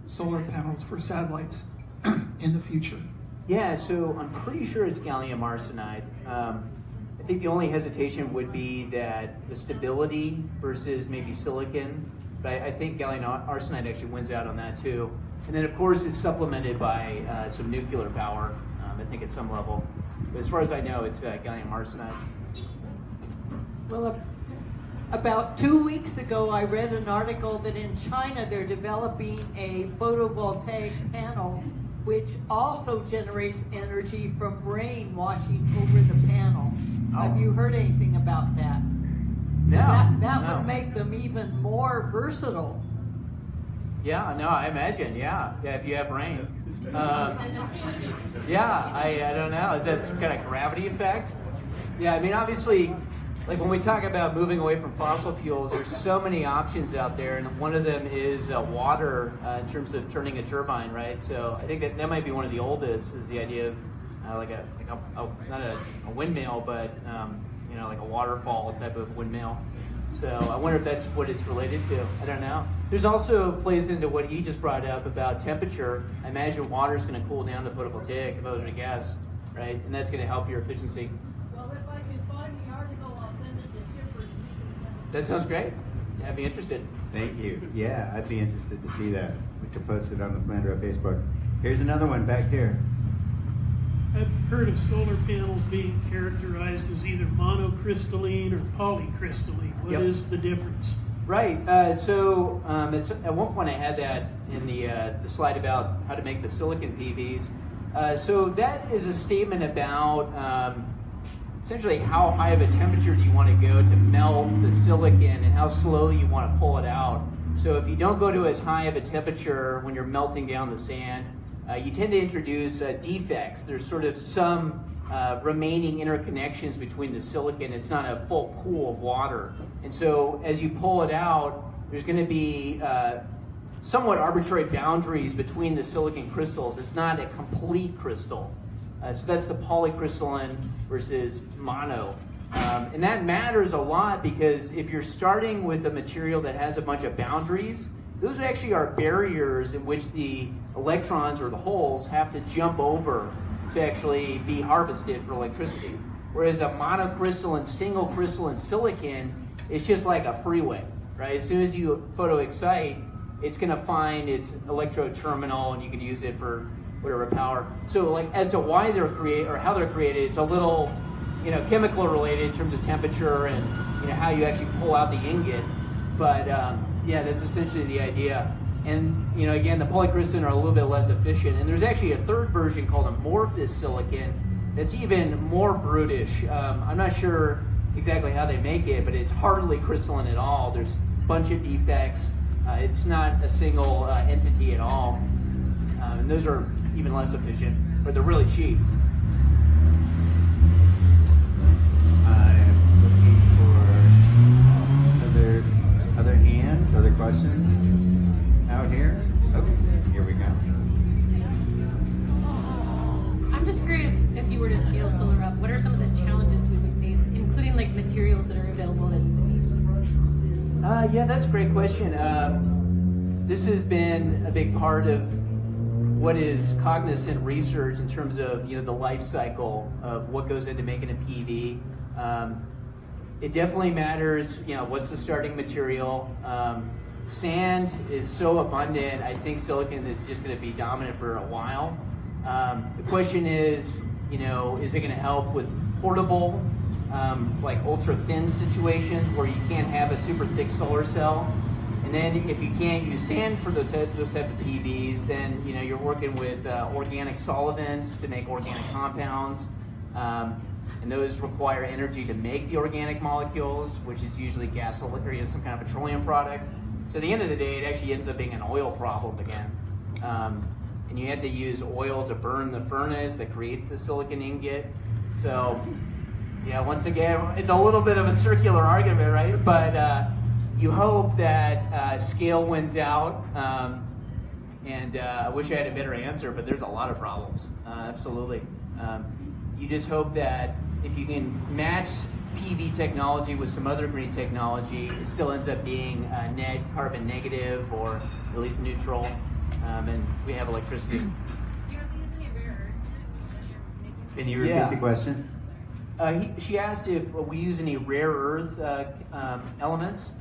solar panels for satellites in the future? Yeah, so I'm pretty sure it's gallium arsenide. I think the only hesitation would be that the stability versus maybe silicon, but I think gallium arsenide actually wins out on that too. And then of course it's supplemented by some nuclear power, I think at some level. But as far as I know, it's gallium arsenide. Well, about 2 weeks ago, I read an article that in China they're developing a photovoltaic panel which also generates energy from rain washing over the panel. Oh. Have you heard anything about that? No. That no. would make them even more versatile. Yeah, no, I imagine, yeah, if you have rain. Yeah, I don't know, is that some kind of gravity effect? Yeah, I mean, obviously, like when we talk about moving away from fossil fuels, there's so many options out there, and one of them is water in terms of turning a turbine, right? So I think that might be one of the oldest, is the idea of not a windmill, but like a waterfall type of windmill. So I wonder if that's what it's related to. I don't know. There's also plays into what he just brought up about temperature. I imagine water is going to cool down the photovoltaic, if I was going to guess, right? And that's going to help your efficiency. Well, if I can find the article, I'll send it to Shipper. That sounds great. I'd be interested. Thank you. Yeah, I'd be interested to see that. We could post it on the Flandreau Facebook. Here's another one back here. I've heard of solar panels being characterized as either monocrystalline or polycrystalline. What is the difference? Right. So it's, at one point I had that in the slide about how to make the silicon PVs. So that is a statement about essentially how high of a temperature do you want to go to melt the silicon and how slowly you want to pull it out. So if you don't go to as high of a temperature when you're melting down the sand, you tend to introduce defects. There's sort of some remaining interconnections between the silicon. It's not a full pool of water. And so as you pull it out, there's going to be somewhat arbitrary boundaries between the silicon crystals. It's not a complete crystal. So that's the polycrystalline versus mono. And that matters a lot because if you're starting with a material that has a bunch of boundaries, those actually are barriers in which the electrons or the holes have to jump over to actually be harvested for electricity. Whereas a monocrystalline, single crystalline silicon, it's just like a freeway, right? As soon as you photoexcite, it's going to find its electrode terminal and you can use it for whatever power. So like as to why they're created or how they're created, it's a little, chemical related in terms of temperature and how you actually pull out the ingot. But yeah, that's essentially the idea. And again, the polycrystalline are a little bit less efficient. And there's actually a third version called amorphous silicon that's even more brutish. I'm not sure exactly how they make it, but it's hardly crystalline at all. There's a bunch of defects. It's not a single entity at all. And those are even less efficient, but they're really cheap. I'm looking for other hands, other questions out here. Okay, here we go. I'm just curious, if you were to scale solar up, what are some of the challenges we would face, including like materials that are available that yeah, that's a great question. This has been a big part of what is cognizant research in terms of the life cycle of what goes into making a PV. It definitely matters. What's the starting material? Sand is so abundant. I think silicon is just going to be dominant for a while. The question is, is it going to help with portable, like ultra thin situations where you can't have a super thick solar cell? And then if you can't use sand for those type of PVs, then you're working with organic solvents to make organic compounds. And those require energy to make the organic molecules, which is usually gasoline or some kind of petroleum product. So at the end of the day, it actually ends up being an oil problem again. And you have to use oil to burn the furnace that creates the silicon ingot. So yeah, once again, it's a little bit of a circular argument, right? But you hope that scale wins out. And I wish I had a better answer, but there's a lot of problems, absolutely. You just hope that if you can match PV technology with some other green technology, it still ends up being net carbon negative or at least neutral, and we have electricity. do you have to use any rare earths? Can you repeat the question? She asked if we use any rare earth elements.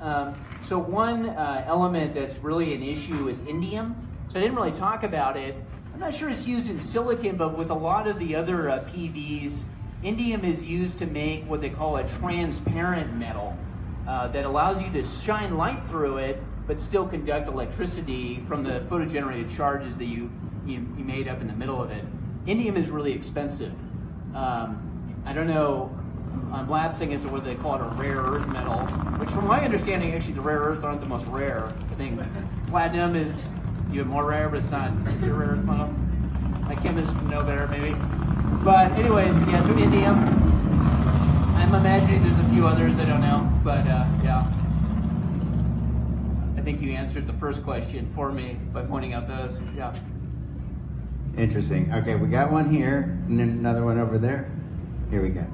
So one element that's really an issue is indium. So I didn't really talk about it. I'm not sure it's used in silicon, but with a lot of the other PVs, indium is used to make what they call a transparent metal that allows you to shine light through it, but still conduct electricity from the photogenerated charges that you made up in the middle of it. Indium is really expensive. I don't know, I'm lapsing as to whether they call it a rare earth metal, which from my understanding, actually the rare earths aren't the most rare. I think platinum is even more rare, but it's not, it's a rare earth metal. My chemists know better, maybe. But anyways, yeah, so indium. I'm imagining there's a few others I don't know, but yeah. I think you answered the first question for me by pointing out those, yeah. Interesting. Okay, we got one here, and then another one over there. Here we go.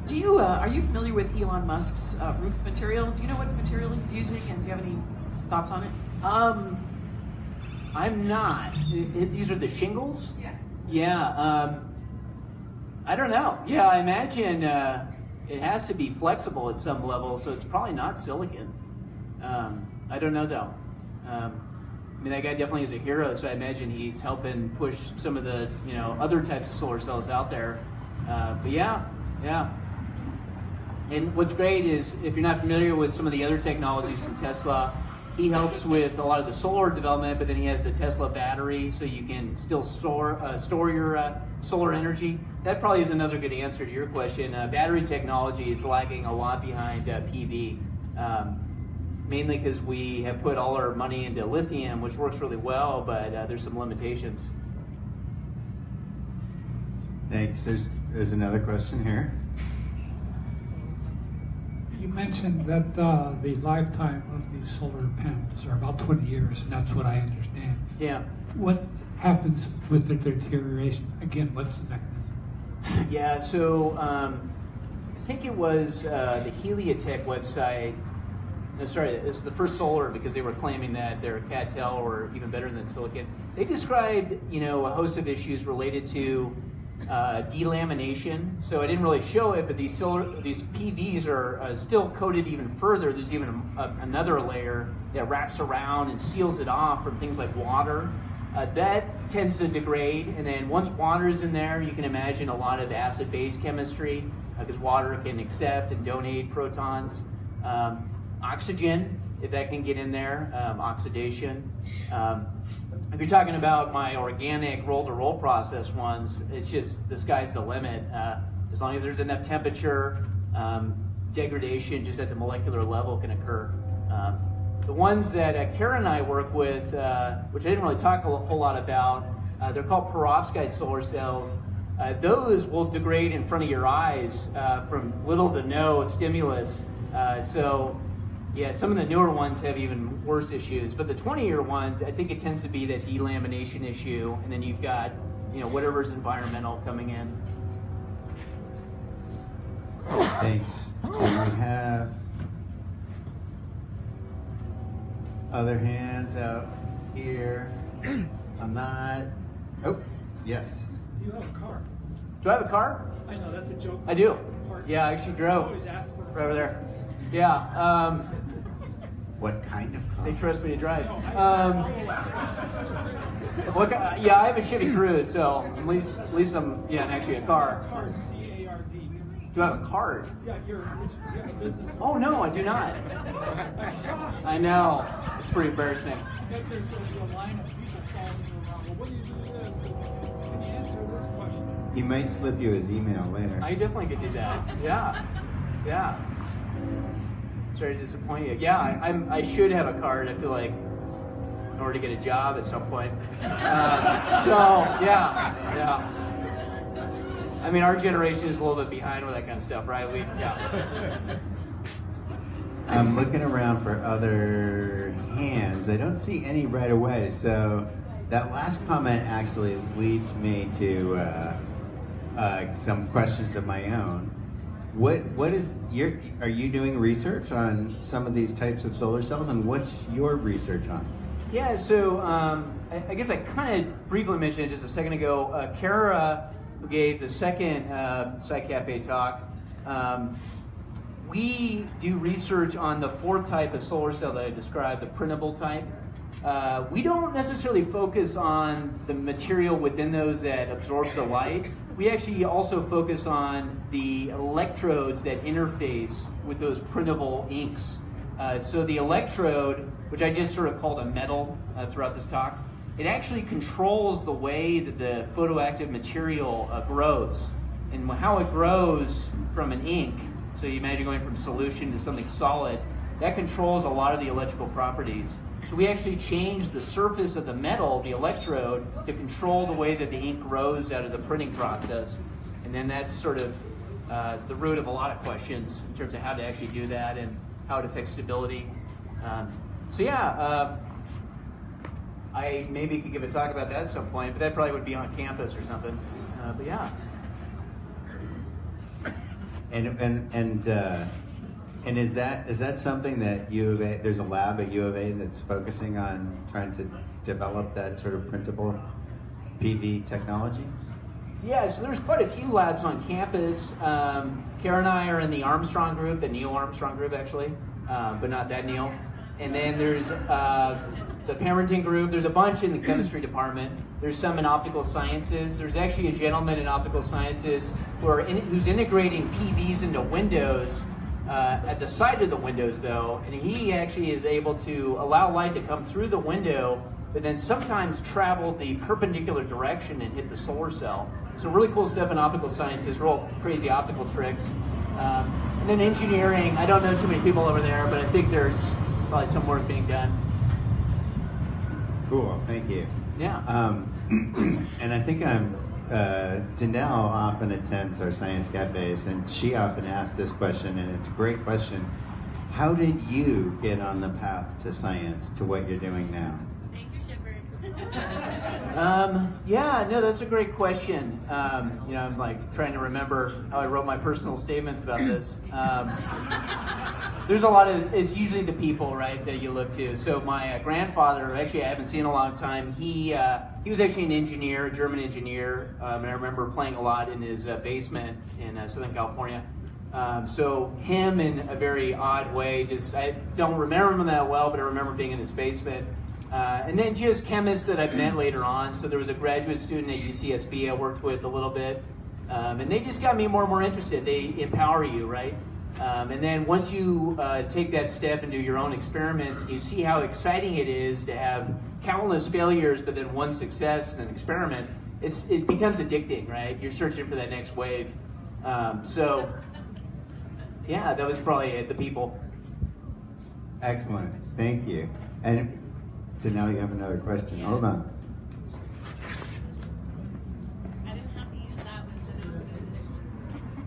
Do you are you familiar with Elon Musk's roof material? Do you know what material he's using, and do you have any thoughts on it? I'm not. These are the shingles? Yeah. Yeah. I don't know. Yeah, I imagine it has to be flexible at some level, so it's probably not silicon. I don't know though. I mean, that guy definitely is a hero, so I imagine he's helping push some of the other types of solar cells out there. But yeah. And what's great is, if you're not familiar with some of the other technologies from Tesla, he helps with a lot of the solar development, but then he has the Tesla battery, so you can still store your solar energy. That probably is another good answer to your question. Battery technology is lagging a lot behind PV, mainly because we have put all our money into lithium, which works really well, but there's some limitations. Thanks. There's another question here. You mentioned that the lifetime of these solar panels are about 20 years, and that's what I understand. Yeah. What happens with the deterioration? Again, what's the mechanism? Yeah, so I think it was the Heliotech website. No, sorry, it's the First Solar, because they were claiming that their CAD-TEL were even better than silicon. They described, a host of issues related to delamination. So I didn't really show it, but these PVs are still coated even further. There's even another layer that wraps around and seals it off from things like water. That tends to degrade, and then once water is in there, you can imagine a lot of acid-base chemistry, because water can accept and donate protons. Oxygen, if that can get in there, oxidation. If you're talking about my organic roll-to-roll process ones, it's just, the sky's the limit. As long as there's enough temperature, degradation just at the molecular level can occur. The ones that Kara and I work with, which I didn't really talk a whole lot about, they're called Perovskite solar cells. Those will degrade in front of your eyes from little to no stimulus. So yeah, some of the newer ones have even worse issues, but the 20-year ones, I think it tends to be that delamination issue, and then you've got, whatever's environmental coming in. Thanks. And we have other hands out here. I'm not. Oh, yes. Do you have a car? Do I have a car? I know, that's a joke. I do. Yeah, I actually drove. Always ask for right over there. Yeah. What kind of car? They trust me to drive. Yeah, I have a Chevy Cruze, so at least I'm actually a car. C-A-R-D. Do I have a card? Yeah, you have a business. Oh no, I do not. I know. It's pretty embarrassing. Because there's a line of people following you around. Well, what do you do this? Can you answer this question? He might slip you his email later. I definitely could do that. Yeah. Sorry to disappoint you. Yeah, I should have a card. I feel like in order to get a job at some point. Yeah. I mean, our generation is a little bit behind with that kind of stuff, right? I'm looking around for other hands. I don't see any right away. So that last comment actually leads me to some questions of my own. What is are you doing research on some of these types of solar cells, and what's your research on? Yeah, so I guess I kind of briefly mentioned it just a second ago. Kara, who gave the second Sci Cafe talk, we do research on the fourth type of solar cell that I described, the printable type. We don't necessarily focus on the material within those that absorbs the light. We actually also focus on the electrodes that interface with those printable inks. So the electrode, which I just sort of called a metal throughout this talk, it actually controls the way that the photoactive material grows. And how it grows from an ink, so you imagine going from solution to something solid, that controls a lot of the electrical properties. So we actually change the surface of the metal, the electrode, to control the way that the ink grows out of the printing process. And then that's sort of the root of a lot of questions in terms of how to actually do that and how it affects stability. I maybe could give a talk about that at some point, but that probably would be on campus or something. But yeah. And is that something that U of A, there's a lab at U of A that's focusing on trying to develop that sort of printable PV technology? Yeah, so there's quite a few labs on campus. Kara and I are in the Armstrong group, the Neil Armstrong group actually, but not that Neil. And then there's the parenting group. There's a bunch in the chemistry department. There's some in optical sciences. There's actually a gentleman in optical sciences who's integrating PVs into windows at the side of the windows though, and he actually is able to allow light to come through the window, but then sometimes travel the perpendicular direction and hit the solar cell. So really cool stuff in optical sciences, real crazy optical tricks. And then engineering, I don't know too many people over there, but I think there's probably some work being done. Cool, thank you. Yeah. And I think Danelle often attends our science cafes, and she often asks this question, and it's a great question. How did you get on the path to science, to what you're doing now? Thank you, Shepard. Yeah, no, that's a great question. I'm like trying to remember how I wrote my personal statements about this. There's a lot of, it's usually the people, right, that you look to. So my grandfather, actually I haven't seen in a long time, he was actually an engineer, a German engineer, and I remember playing a lot in his basement in Southern California. So him in a very odd way, I don't remember him that well, but I remember being in his basement. And then just chemists that I've met later on. So there was a graduate student at UCSB I worked with a little bit. And they just got me more and more interested. They empower you, right? And then once you take that step and do your own experiments, you see how exciting it is to have countless failures, but then one success in an experiment, it becomes addicting, right? You're searching for that next wave. So, yeah, that was probably it, the people. Excellent, thank you. And so now you have another question. Yeah. Hold on. I didn't have to use that one, so no, it was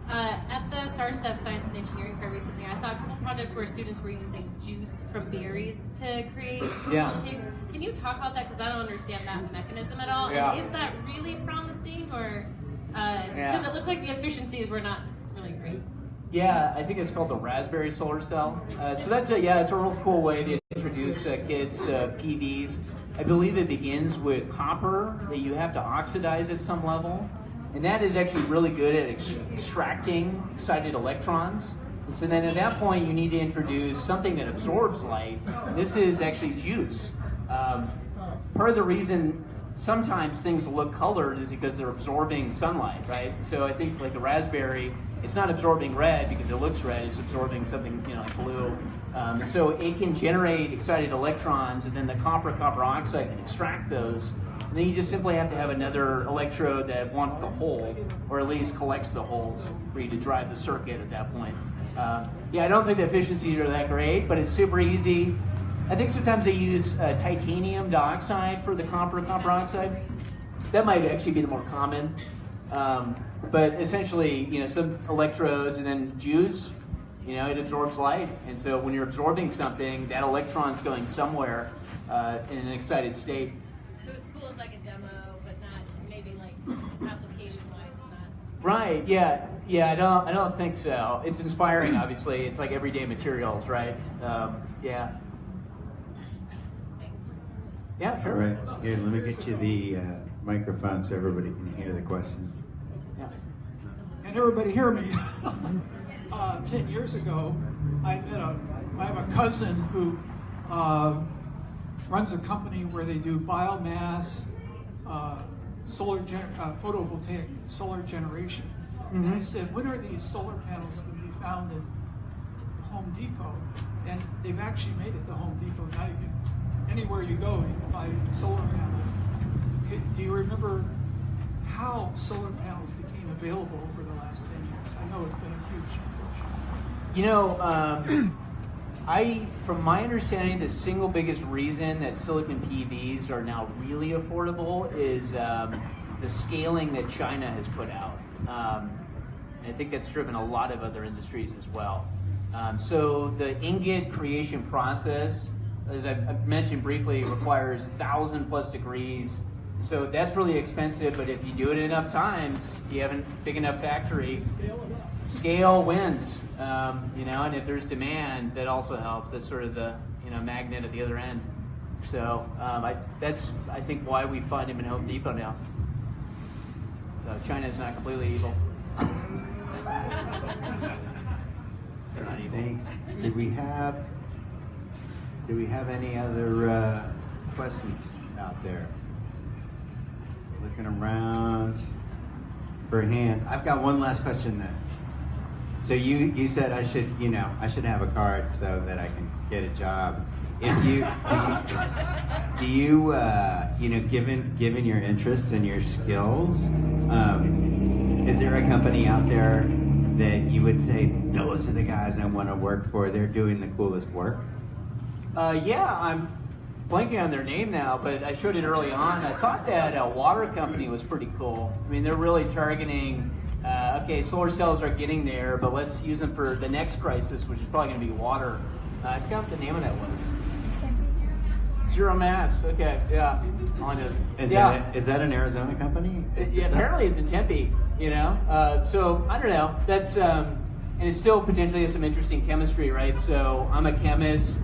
additional. At the SARSTEF Science and Engineering Fair recently, I saw a couple projects where students were using juice from berries to create photovoltaics. Can you talk about that? Because I don't understand that mechanism at all. Yeah. And is that really promising, or because it looked like the efficiencies were not really great? Yeah, I think it's called the raspberry solar cell. So it's a real cool way to introduce kids to PVs. I believe it begins with copper that you have to oxidize at some level. And that is actually really good at extracting excited electrons. And so then at that point, you need to introduce something that absorbs light. This is actually juice. Part of the reason sometimes things look colored is because they're absorbing sunlight, right? So I think like a raspberry, it's not absorbing red because it looks red, it's absorbing something like blue. So it can generate excited electrons, and then the copper oxide can extract those. And then you just simply have to have another electrode that wants the hole, or at least collects the holes for you to drive the circuit at that point. I don't think the efficiencies are that great, but it's super easy. I think sometimes they use titanium dioxide for the copper oxide. That might actually be the more common. But essentially, some electrodes and then juice, it absorbs light. And so when you're absorbing something, that electron's going somewhere in an excited state. So it's cool as like a demo, but not maybe like application-wise, not. Right, yeah, I don't think so. It's inspiring, obviously. It's like everyday materials, right? Yeah. Yeah, sure. All right, here, let me get you the microphone so everybody can hear the question. Yeah. Can everybody hear me? 10 years ago, I have a cousin who runs a company where they do biomass photovoltaic solar generation. Mm-hmm. And I said, when are these solar panels going to be found in Home Depot? And they've actually made it to Home Depot. Now you can, anywhere you go, you can buy solar panels. Do you remember how solar panels became available over the last 10 years? I know it's been a huge push. From my understanding, the single biggest reason that silicon PVs are now really affordable is the scaling that China has put out. And I think that's driven a lot of other industries as well. So the ingot creation process, as I've mentioned briefly, requires 1,000+ degrees. So that's really expensive, but if you do it enough times, you have a big enough factory, scale wins. And if there's demand, that also helps. That's sort of the magnet at the other end. So that's, I think, why we find them in Home Depot now. So China is not completely evil. They're not evil. Thanks. Do we have any other questions out there? Looking around for hands. I've got one last question then. So you said I should have a card so that I can get a job. If do you given your interests and your skills, is there a company out there that you would say those are the guys I want to work for? They're doing the coolest work. Yeah, I'm blanking on their name now, but I showed it early on. I thought that a water company was pretty cool. I mean, they're really targeting. Okay, solar cells are getting there, but let's use them for the next crisis, which is probably going to be water. I forgot what the name of that was. Zero Mass. Okay, yeah. All I know is that an Arizona company? Apparently it's in Tempe. So I don't know. That's and it still potentially has some interesting chemistry, right? So I'm a chemist,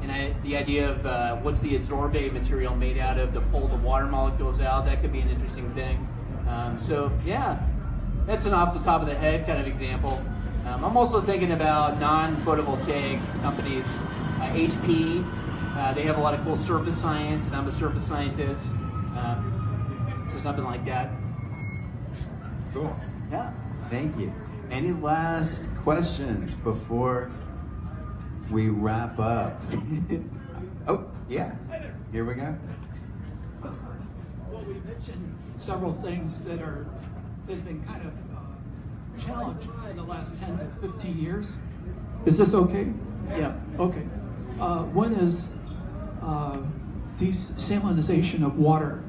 and the idea of what's the adsorbate material made out of to pull the water molecules out, that could be an interesting thing. So yeah, that's an off the top of the head kind of example. I'm also thinking about non-photovoltaic companies, HP. They have a lot of cool surface science, and I'm a surface scientist. So something like that. Cool. Yeah. Thank you. Any last questions before we wrap up? Oh, yeah. Here we go. Well, we mentioned several things that have been kind of challenges in the last 10 to 15 years. Is this okay? Yeah. Okay. One is desalinization of water.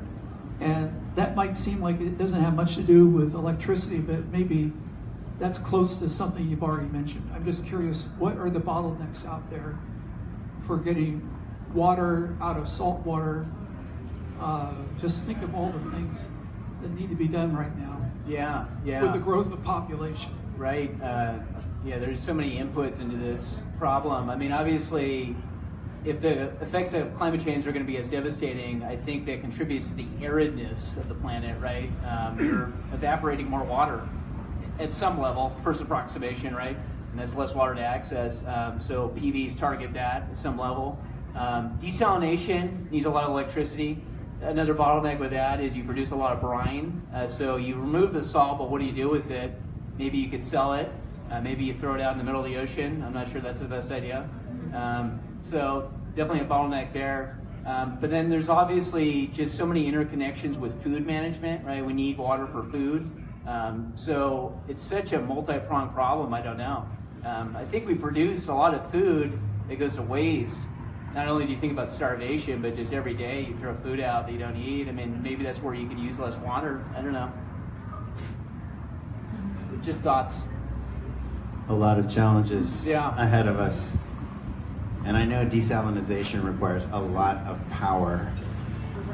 And that might seem like it doesn't have much to do with electricity, but maybe that's close to something you've already mentioned. I'm just curious, what are the bottlenecks out there for getting water out of salt water? Just think of all the things that need to be done right now. Yeah. With the growth of population. Right. There's so many inputs into this problem. I mean, obviously, if the effects of climate change are going to be as devastating, I think that contributes to the aridness of the planet, right? You're evaporating more water at some level, first approximation, right? And that's less water to access. So PVs target that at some level. Desalination needs a lot of electricity. Another bottleneck with that is you produce a lot of brine. So you remove the salt, but what do you do with it? Maybe you could sell it. Maybe you throw it out in the middle of the ocean. I'm not sure that's the best idea. So definitely a bottleneck there. But then there's obviously just so many interconnections with food management, right? We need water for food. So it's such a multi-pronged problem, I don't know. I think we produce a lot of food that goes to waste. Not only do you think about starvation, but just every day you throw food out that you don't eat. I mean, maybe that's where you could use less water. I don't know. Just thoughts. A lot of challenges Yeah. ahead of us. And I know desalinization requires a lot of power.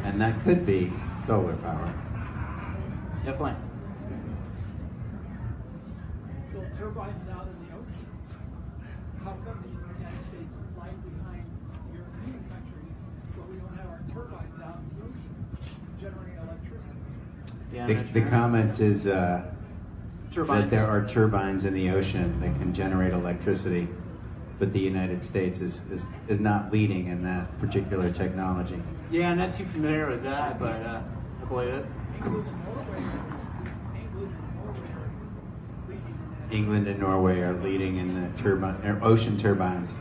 And that could be solar power. Definitely. Build turbines out in the ocean. How come the United States lag behind European countries, but we don't have our turbines out in the ocean generating electricity? Yeah, The comment is turbines. that there are turbines in the ocean that can generate electricity, but the United States is not leading in that particular technology. Yeah, I'm not too familiar with that, but I believe it. England and Norway are leading in the ocean turbines.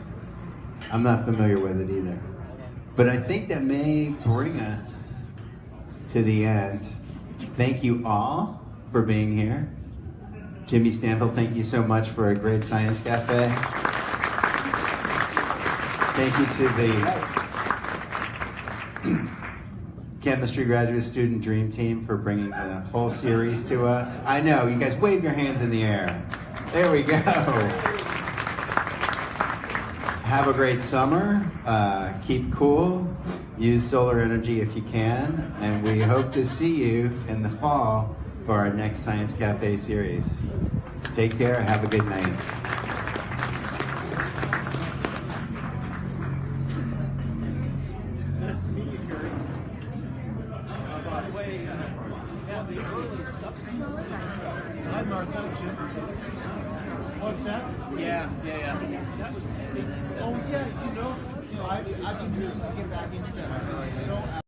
I'm not familiar with it either. But I think that may bring us to the end. Thank you all for being here. Jimmy Stanfill, thank you so much for a great Science Cafe. Thank you to the Chemistry Graduate Student Dream Team for bringing the whole series to us. I know, you guys wave your hands in the air. There we go. Have a great summer. Keep cool. Use solar energy if you can. And we hope to see you in the fall for our next Science Cafe series. Take care. Have a good night. Nice to meet you, Gary. By the way, Hi, Martha. Jim. What's that? Yeah. Oh, yeah, I've been trying to get back into that. I've been so